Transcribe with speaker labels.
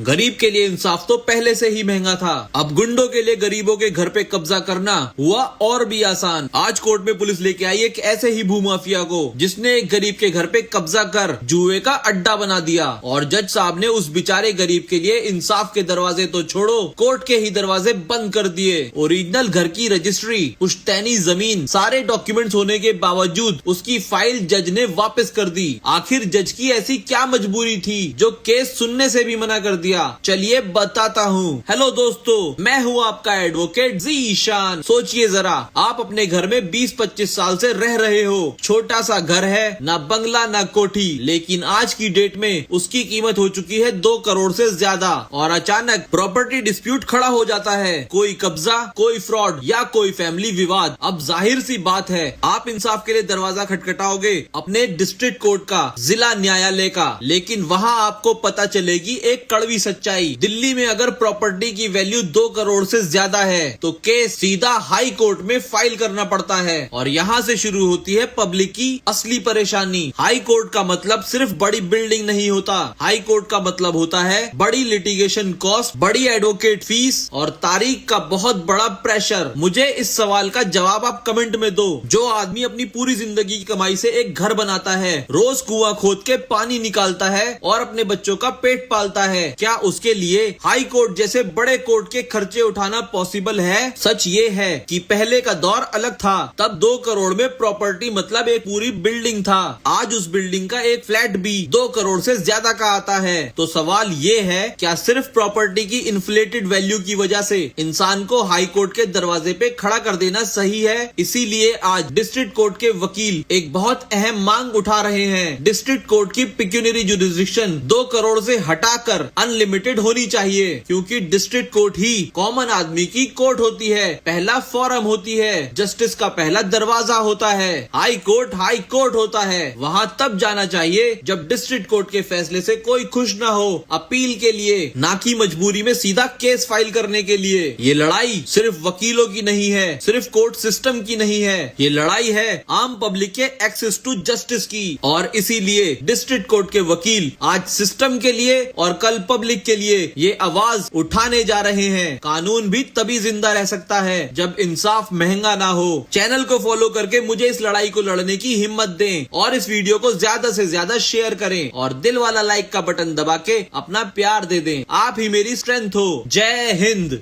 Speaker 1: गरीब के लिए इंसाफ तो पहले से ही महंगा था। अब गुंडों के लिए गरीबों के घर पे कब्जा करना हुआ और भी आसान। आज कोर्ट में पुलिस लेके आई एक ऐसे ही भूमाफिया को जिसने एक गरीब के घर पे कब्जा कर जुए का अड्डा बना दिया, और जज साहब ने उस बेचारे गरीब के लिए इंसाफ के दरवाजे तो छोड़ो, कोर्ट के ही दरवाजे बंद कर दिए। ओरिजिनल घर की रजिस्ट्री, पुश्तैनी जमीन, सारे डॉक्यूमेंट्स होने के बावजूद उसकी फाइल जज ने वापस कर दी। आखिर जज की ऐसी क्या मजबूरी थी जो केस सुनने से भी मना कर दिया? चलिए बताता हूँ। हेलो दोस्तों, मैं हूँ आपका एडवोकेट ज़ीशान। सोचिए जरा, आप अपने घर में 20-25 साल से रह रहे हो। छोटा सा घर है, ना बंगला ना कोठी, लेकिन आज की डेट में उसकी कीमत हो चुकी है 2 करोड़ से ज्यादा। और अचानक प्रॉपर्टी डिस्प्यूट खड़ा हो जाता है। कोई कब्जा, कोई फ्रॉड या कोई फैमिली विवाद। अब जाहिर सी बात है, आप इंसाफ के लिए दरवाजा खटखटाओगे अपने डिस्ट्रिक्ट कोर्ट का, जिला न्यायालय का, लेकिन वहाँ आपको पता चलेगी एक कड़वी सच्चाई। दिल्ली में अगर प्रॉपर्टी की वैल्यू 2 करोड़ से ज्यादा है तो केस सीधा हाई कोर्ट में फाइल करना पड़ता है। और यहाँ से शुरू होती है पब्लिक की असली परेशानी। हाई कोर्ट का मतलब सिर्फ बड़ी बिल्डिंग नहीं होता। हाई कोर्ट का मतलब होता है बड़ी लिटिगेशन कॉस्ट, बड़ी एडवोकेट फीस और तारीख का बहुत बड़ा प्रेशर। मुझे इस सवाल का जवाब आप कमेंट में दो। जो आदमी अपनी पूरी जिंदगी की कमाई से एक घर बनाता है, रोज कुआं खोद के पानी निकालता है और अपने बच्चों का पेट पालता है, क्या उसके लिए हाई कोर्ट जैसे बड़े कोर्ट के खर्चे उठाना पॉसिबल है? सच ये है कि पहले का दौर अलग था। तब 2 करोड़ में प्रॉपर्टी मतलब एक पूरी बिल्डिंग था। आज उस बिल्डिंग का एक फ्लैट भी 2 करोड़ से ज्यादा का आता है। तो सवाल ये है, क्या सिर्फ प्रॉपर्टी की इन्फ्लेटेड वैल्यू की वजह से इंसान को हाई कोर्ट के दरवाजे पे खड़ा कर देना सही है? इसीलिए आज डिस्ट्रिक्ट कोर्ट के वकील एक बहुत अहम मांग उठा रहे हैं। डिस्ट्रिक्ट कोर्ट की पिक्यूनरी जुरिसडिक्शन 2 करोड़ से हटाकर अनलिमिटेड होनी चाहिए, क्योंकि डिस्ट्रिक्ट कोर्ट ही कॉमन आदमी की कोर्ट होती है, पहला फोरम होती है, जस्टिस का पहला दरवाजा होता है। हाई कोर्ट होता है वहाँ तब जाना चाहिए जब डिस्ट्रिक्ट कोर्ट के फैसले से कोई खुश ना हो, अपील के लिए, ना कि मजबूरी में सीधा केस फाइल करने के लिए। ये लड़ाई सिर्फ वकीलों की नहीं है, सिर्फ कोर्ट सिस्टम की नहीं है, ये लड़ाई है आम पब्लिक के एक्सेस टू जस्टिस की। और इसीलिए डिस्ट्रिक्ट कोर्ट के वकील आज सिस्टम के लिए और कल पब्लिक के लिए ये आवाज उठाने जा रहे हैं। कानून भी तभी जिंदा रह सकता है जब इंसाफ महंगा ना हो। चैनल को फॉलो करके मुझे इस लड़ाई को लड़ने की हिम्मत दें और इस वीडियो को ज्यादा से ज्यादा शेयर करें और दिल वाला लाइक का बटन दबा के अपना प्यार दे दें। आप ही मेरी स्ट्रेंथ हो। जय हिंद।